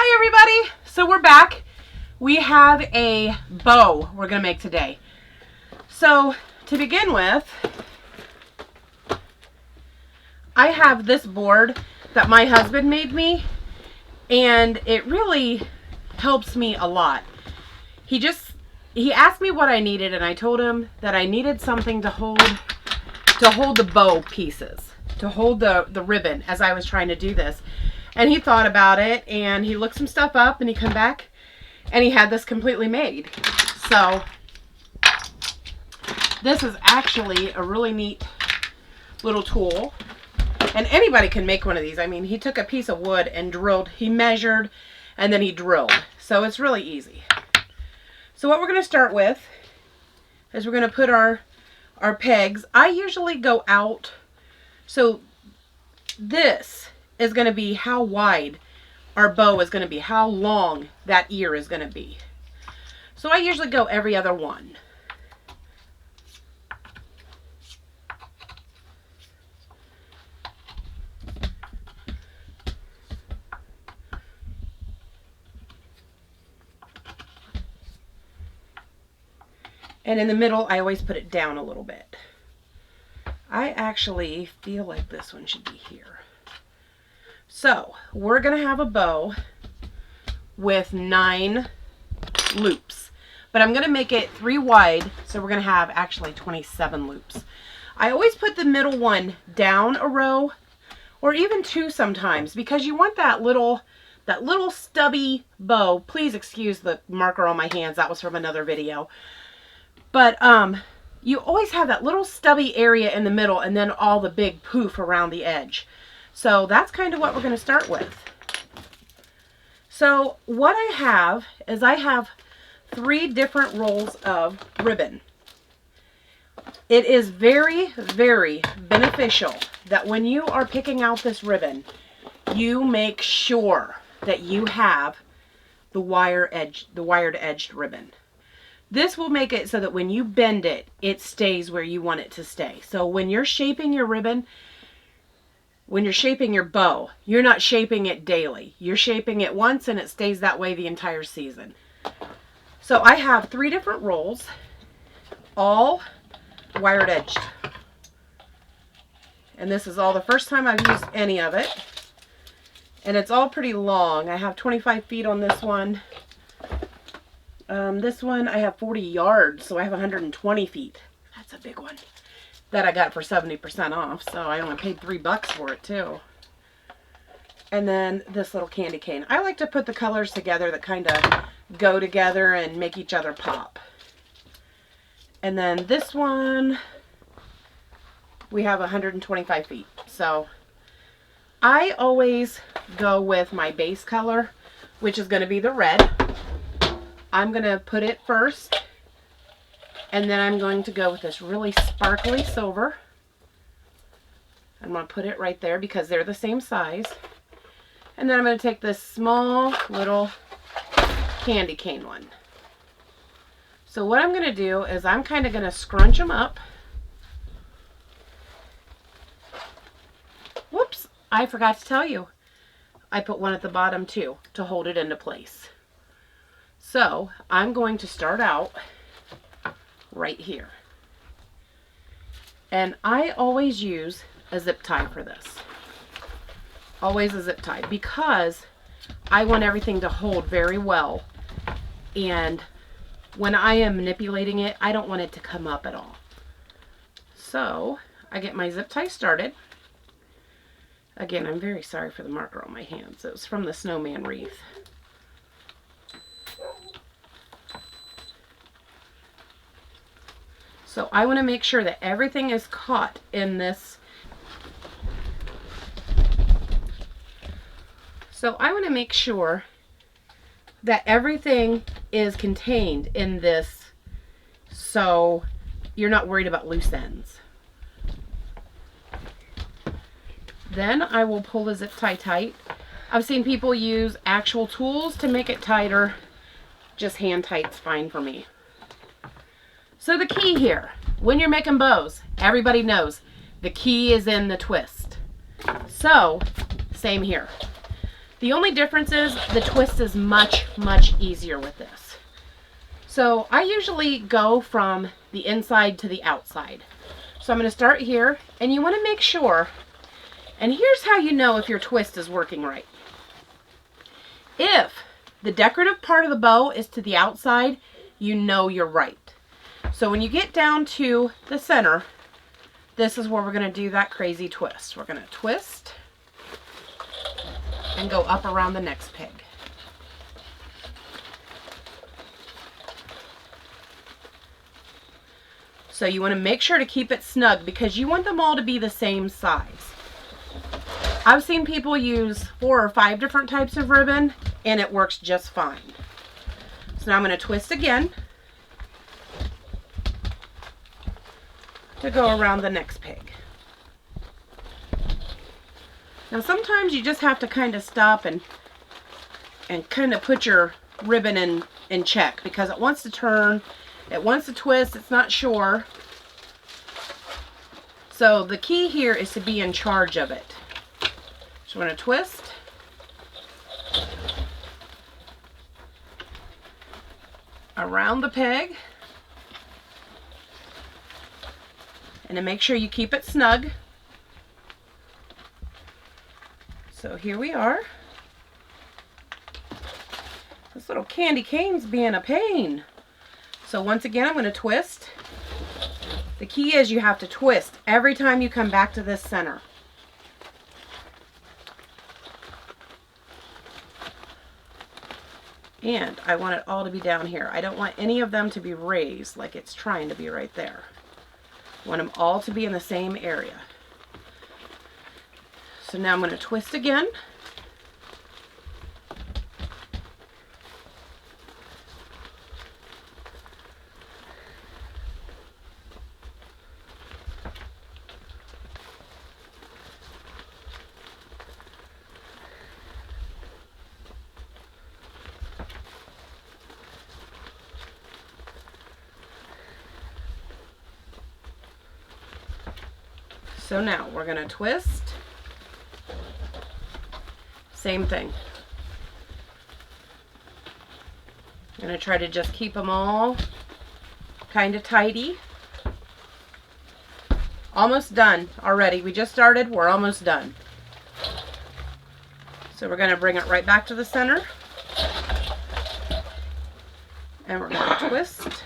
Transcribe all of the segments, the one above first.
Hi everybody! So we're back. We have a bow we're going to make today. So to begin with, I have this board that my husband made me, and it really helps me a lot. He asked me what I needed, and I told him that I needed something to hold the bow pieces, to hold the ribbon as I was trying to do this. And he thought about it, and he looked some stuff up, and he come back, and he had this completely made. So this is actually a really neat little tool, and anybody can make one of these. I mean, he took a piece of wood and drilled, he measured, and then he drilled. So it's really easy. So what we're going to start with is we're going to put our pegs. I usually go out, so this is going to be how wide our bow is going to be, how long that ear is going to be. So I usually go every other one. And in the middle, I always put it down a little bit. I actually feel like this one should be here. So we're going to have a bow with 9 loops, but I'm going to make it 3 wide, so we're going to have actually 27 loops. I always put the middle one down a row, or even 2 sometimes, because you want that little stubby bow. Please excuse the marker on my hands. That was from another video. But you always have that little stubby area in the middle, and then all the big poof around the edge. So that's kind of what we're going to start with. So what I have is I have 3 different rolls of ribbon. It is very, very beneficial that when you are picking out this ribbon, you make sure that you have the wired edged ribbon. This will make it so that when you bend it, it stays where you want it to stay. So when you're shaping your ribbon, when you're shaping your bow, you're not shaping it daily. You're shaping it once, and it stays that way the entire season. So I have 3 different rolls, all wired edged. And this is all the first time I've used any of it. And it's all pretty long. I have 25 feet on this one. This one I have 40 yards, so I have 120 feet. That's a big one. That I got for 70% off, so I only paid $3 for it too. And then this little candy cane. I like to put the colors together that kind of go together and make each other pop. And then this one, we have 125 feet. So I always go with my base color, which is going to be the red. I'm going to put it first. And then I'm going to go with this really sparkly silver. I'm going to put it right there because they're the same size. And then I'm going to take this small little candy cane one. So what I'm going to do is I'm kind of going to scrunch them up. Whoops, I forgot to tell you. I put one at the bottom too to hold it into place. So I'm going to start out right here. And I always use a zip tie for this. Always a zip tie, because I want everything to hold very well. And when I am manipulating it, I don't want it to come up at all. So I get my zip tie started. Again, I'm very sorry for the marker on my hands. It was from the snowman wreath. So I want to make sure that everything is caught in this. So I want to make sure that everything is contained in this, so you're not worried about loose ends. Then I will pull the zip tie tight. I've seen people use actual tools to make it tighter. Just hand tight's fine for me. So the key here, when you're making bows, everybody knows the key is in the twist. So, same here. The only difference is the twist is much, much easier with this. So I usually go from the inside to the outside. So I'm going to start here, and you want to make sure, and here's how you know if your twist is working right. If the decorative part of the bow is to the outside, you know you're right. So when you get down to the center, this is where we're going to do that crazy twist. We're going to twist and go up around the next peg. So you want to make sure to keep it snug because you want them all to be the same size. I've seen people use 4 or 5 different types of ribbon and it works just fine. So now I'm going to twist again to go around the next peg. Now sometimes you just have to kind of stop and kind of put your ribbon in check because it wants to turn, it wants to twist, it's not sure. So the key here is to be in charge of it. So I'm going to twist. Around the peg. And to make sure you keep it snug. So here we are. This little candy cane's being a pain. So once again, I'm going to twist. The key is you have to twist every time you come back to this center. And I want it all to be down here. I don't want any of them to be raised like it's trying to be right there. I want them all to be in the same area. So now I'm going to twist again. So now we're going to twist. Same thing. I'm going to try to just keep them all kind of tidy. Almost done already. We just started. We're almost done. So we're going to bring it right back to the center. And we're going to twist.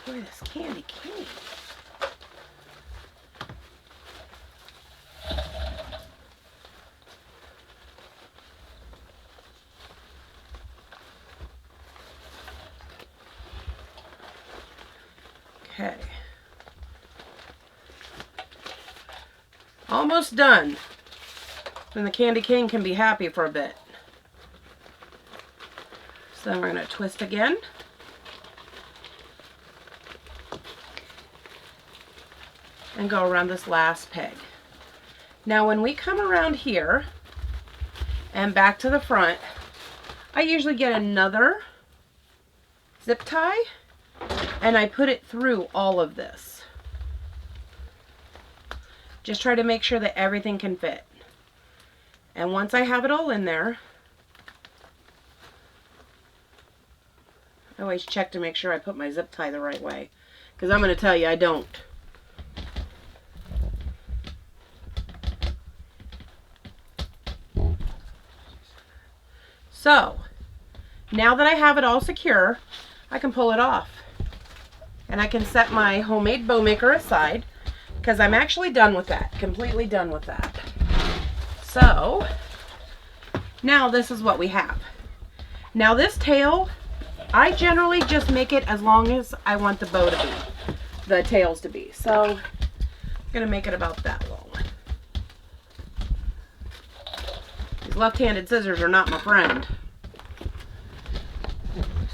Boy, this candy cane. Okay. Almost done. Then the candy cane can be happy for a bit. So then we're going to twist again. And go around this last peg. Now when we come around here and back to the front, I usually get another zip tie and I put it through all of this. Just try to make sure that everything can fit. And once I have it all in there, I always check to make sure I put my zip tie the right way, because I'm going to tell you I don't. So, now that I have it all secure, I can pull it off. And I can set my homemade bow maker aside, because I'm actually done with that. Completely done with that. So, now this is what we have. Now this tail, I generally just make it as long as I want the bow to be, the tails to be. So, I'm going to make it about that long. These left-handed scissors are not my friend.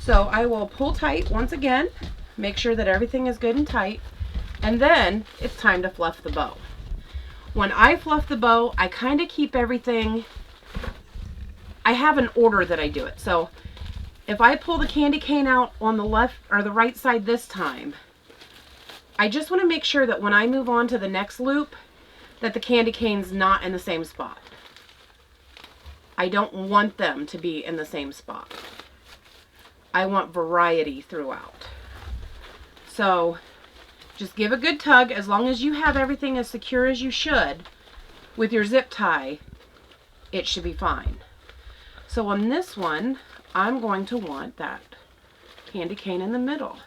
So I will pull tight once again, make sure that everything is good and tight, and then it's time to fluff the bow. When I fluff the bow, I kind of keep everything, I have an order that I do it. So if I pull the candy cane out on the left or the right side this time, I just want to make sure that when I move on to the next loop, that the candy cane's not in the same spot. I don't want them to be in the same spot. I want variety throughout. So just give a good tug. As long as you have everything as secure as you should with your zip tie, it should be fine. So on this one, I'm going to want that candy cane in the middle.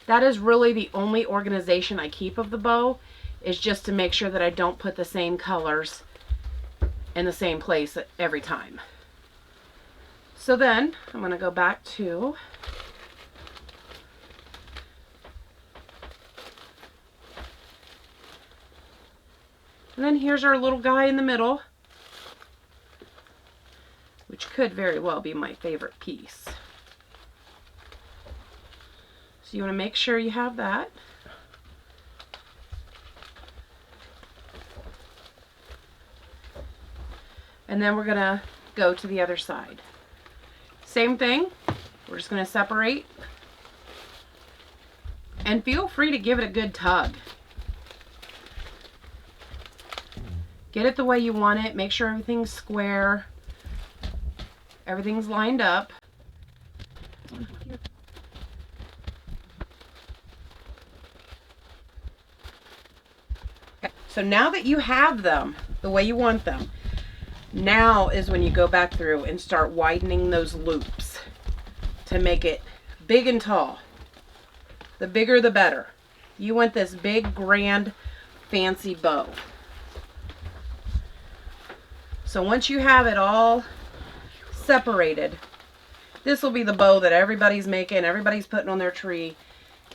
That is really the only organization I keep of the bow, is just to make sure that I don't put the same colors in the same place every time. So then I'm going to go back to and then here's our little guy in the middle, which could very well be my favorite piece. So you want to make sure you have that. And then we're going to go to the other side. Same thing. We're just going to separate. And feel free to give it a good tug. Get it the way you want it. Make sure everything's square. Everything's lined up. Okay. So now that you have them the way you want them, now is when you go back through and start widening those loops to make it big and tall. The bigger the better. You want this big, grand, fancy bow. So once you have it all separated, this will be the bow that everybody's making, everybody's putting on their tree.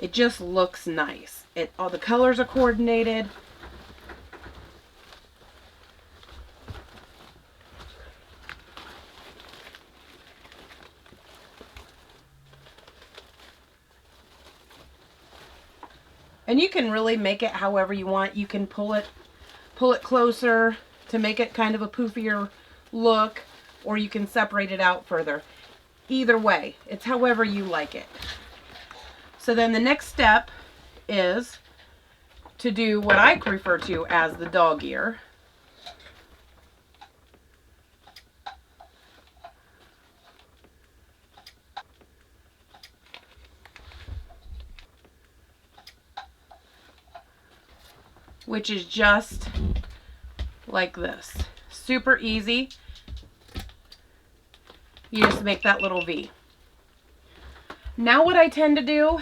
It just looks nice. All the colors are coordinated. And you can really make it however you want. You can pull it closer to make it kind of a poofier look, or you can separate it out further. Either way, it's however you like it. So then the next step is to do what I refer to as the dog ear. Which is just like this. Super easy. You just make that little V. Now what I tend to do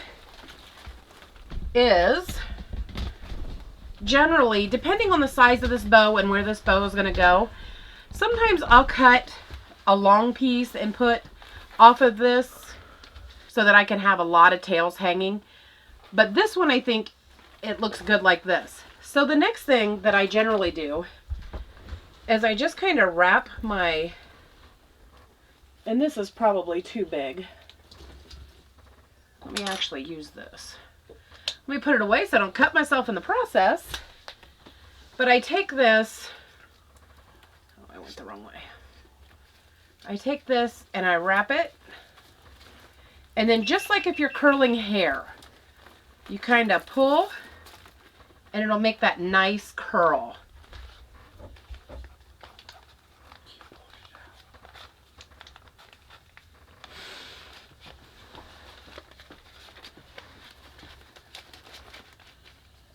is, generally, depending on the size of this bow and where this bow is going to go, sometimes I'll cut a long piece and put off of this so that I can have a lot of tails hanging. But this one, I think it looks good like this. So the next thing that I generally do is I just kind of wrap my, and this is probably too big. Let me actually use this. Let me put it away so I don't cut myself in the process. But I take this, oh, I went the wrong way. I take this and I wrap it. And then just like if you're curling hair, you kind of pull and it'll make that nice curl.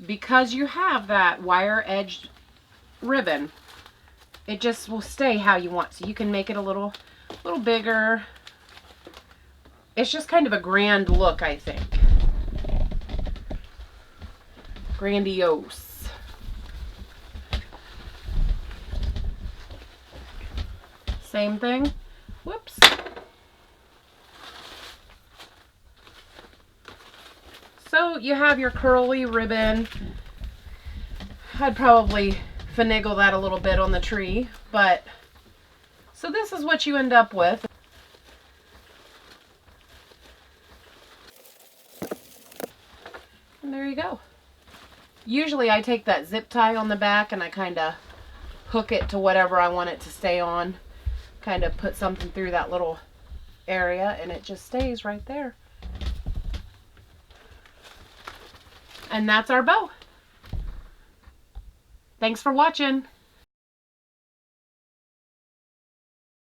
Because you have that wire edged ribbon, it just will stay how you want. So you can make it a little bigger. It's just kind of a grand look, I think. Grandiose. Same thing. Whoops. So you have your curly ribbon. I'd probably finagle that a little bit on the tree, but so this is what you end up with. And there you go. Usually I take that zip tie on the back and I kind of hook it to whatever I want it to stay on. Kind of put something through that little area and it just stays right there. And that's our bow. Thanks for watching.